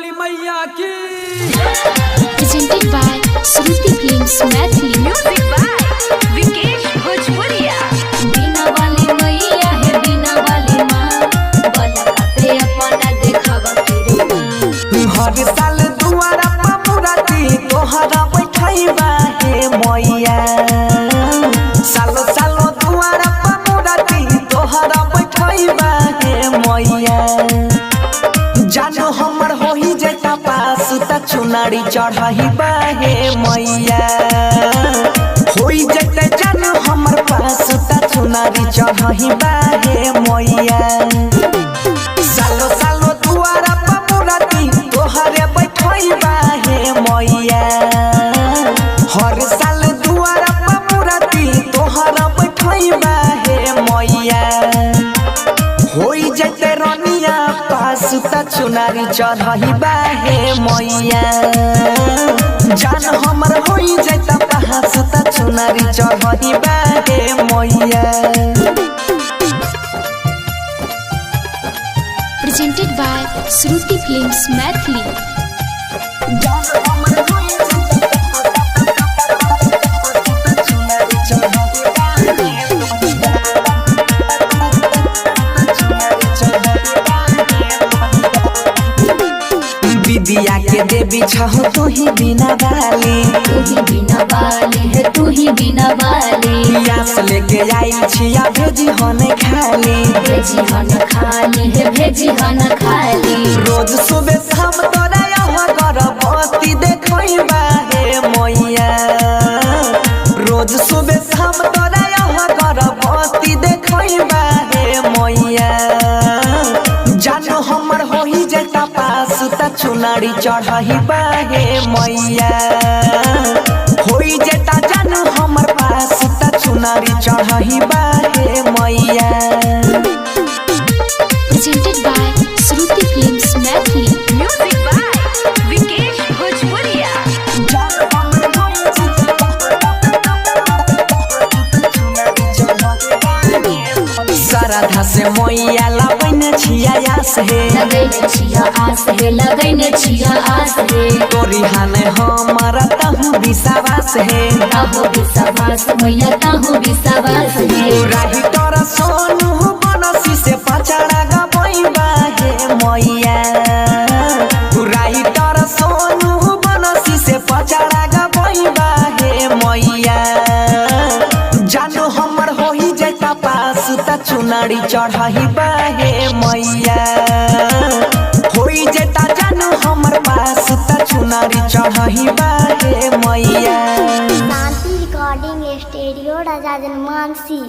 वाली मैया की। Presented by Shruti Films Maithili. Music by Vikesh Bhojpuria. बीना वाली मैया है बीना वाली माँ, बलका पे अपना देखावा तेरे माँ। हर साल दुआरा पर मुराती तोहरा बैठाइबा हे मैया। सालो सालो दुआरा पर मुराती तोहरा बैठाइबा हे मैया। जानो हमर होही जैता पास त चुनारी चढ़ाइबा हे मैया। होई जैते जानो हमर पास त चुनारी चढ़ाइबा हे मैया। सालो सालो दुआरा पर मुराती तोहरे बैठाइबा हे मैया। हर साल दुआरा पर मुराती तोहरा बैठाइबा हे मैया। होई जते रनिया पास त चुनारी चढ़ाइबा हे मैया। जान हमर होई जता पास त चुनारी चढ़ाइबा हे मैया। Presented by Shruti Films Maithili. विद्या के देवी छहो तू ही बिना वाली। तू ही बिना वाली है तू ही बिना वाली। यास लेके आई छिया भेजी हने खाली। भेजी हन खाली है भेजी हन खाली। रोज सुबह शाम तोरा यहाँ गर्भवती देखइबा हे मैया। रोज सुबह शाम तोरा यहाँ गर्भवती देखइबा हे मैया। जानो हमर होही जता पास त चुनारी चढ़ाइबा हे मैया। होई जता जानो हमर पास त चुनारी चढ़ाइबा हे मैया। Presented by Shruti Films Maithili. Music by Vikesh Bhojpuria. श्रद्धा से मैया लगन छिया आस हे। लगैने छिया आस है लगैने छिया आस है। तोरी हाने हमारा तहु विश्वास हे। ताहो विश्वास मैया ताहो विश्वास है। राही तोरा सोनू बनसी से पचड़ा गबइबा हे मैया। राही तोरा सोनू बनसी से पचड़ा गबइबा हे मैया। जानो हमर होही जता पास त चुनारी चढ़ाइबा हे मैया। होई जता जानो हमर पास त चुनारी चढ़ाइबा हे मैया। शांति रिकॉर्डिंग स्टूडियो राजा जनमानसी।